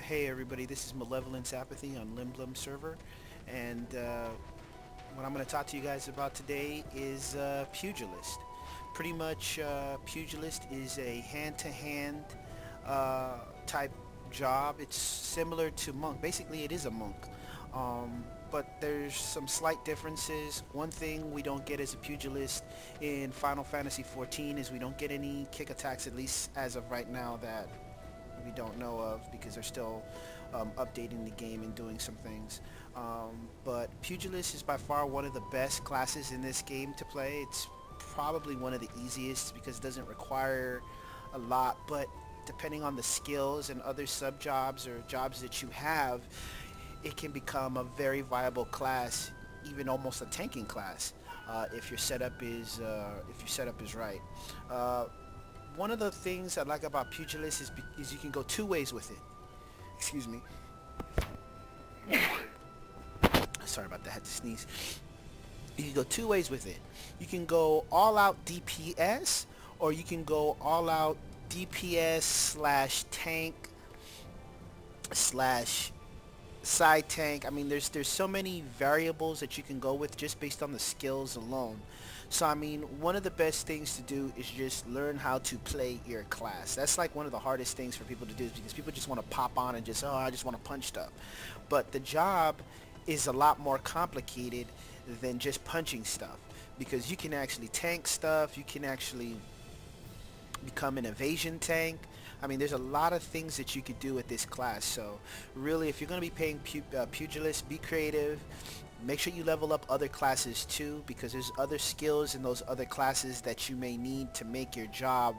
Hey everybody, this is Malevolence Apathy on Limblum server, and what I'm going to talk to you guys about today is Pugilist. Pretty much, Pugilist is a hand-to-hand type job. It's similar to Monk. Basically, it is a Monk. But there's some slight differences. One thing we don't get as a Pugilist in Final Fantasy XIV is we don't get any kick attacks, at least as of right now, that we don't know of, because they're still updating the game and doing some things. But Pugilist is by far one of the best classes in this game to play. It's probably one of the easiest because it doesn't require a lot, but depending on the skills and other sub jobs or jobs that you have, it can become a very viable class, even almost a tanking class, if your setup is right. Uh, One of the things I like about Pugilist is you can go two ways with it. Excuse me. Sorry about that. I had to sneeze. You can go two ways with it. You can go all out DPS, or you can go all out DPS slash tank slash side tank. I mean, there's so many variables that you can go with just based on the skills alone. So I mean, one of the best things to do is just learn how to play your class. That's like one of the hardest things for people to do, because people just want to pop on and just, oh, I just want to punch stuff. But the job is a lot more complicated than just punching stuff, because you can actually tank stuff, you can actually become an evasion tank. I mean, there's a lot of things that you could do with this class. So really, if you're going to be paying Pugilist, be creative. Make sure you level up other classes too, because there's other skills in those other classes that you may need to make your job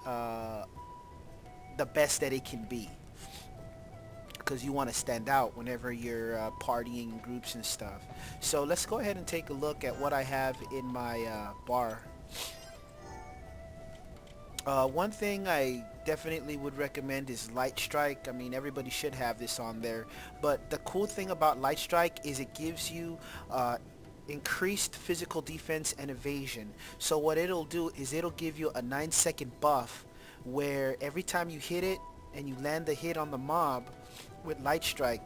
the best that it can be, because you want to stand out whenever you're partying in groups and stuff. So let's go ahead and take a look at what I have in my bar. One thing I definitely would recommend is Light Strike. I mean, everybody should have this on there. But the cool thing about Light Strike is it gives you increased physical defense and evasion. So what it'll do is it'll give you a 9-second buff, where every time you hit it and you land the hit on the mob with Light Strike,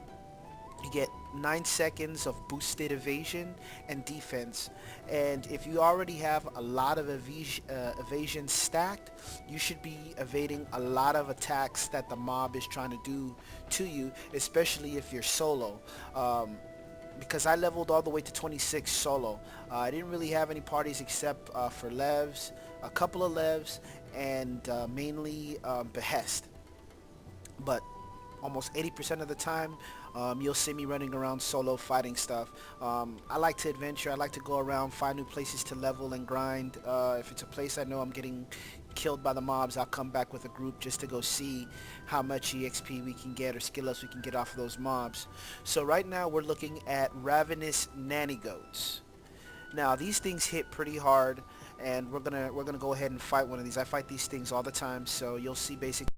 you get 9 seconds of boosted evasion and defense. And if you already have a lot of evasion stacked, you should be evading a lot of attacks that the mob is trying to do to you, especially if you're solo. Because I leveled all the way to 26 solo. I didn't really have any parties except for Levs, a couple of Levs, and mainly Behest. But almost 80% of the time, you'll see me running around solo fighting stuff. I like to adventure. I like to go around, find new places to level and grind. If it's a place I know I'm getting killed by the mobs, I'll come back with a group just to go see how much EXP we can get or skill ups we can get off of those mobs. So right now we're looking at Ravenous Nanny Goats. Now these things hit pretty hard, and we're gonna go ahead and fight one of these. I fight these things all the time, so you'll see basically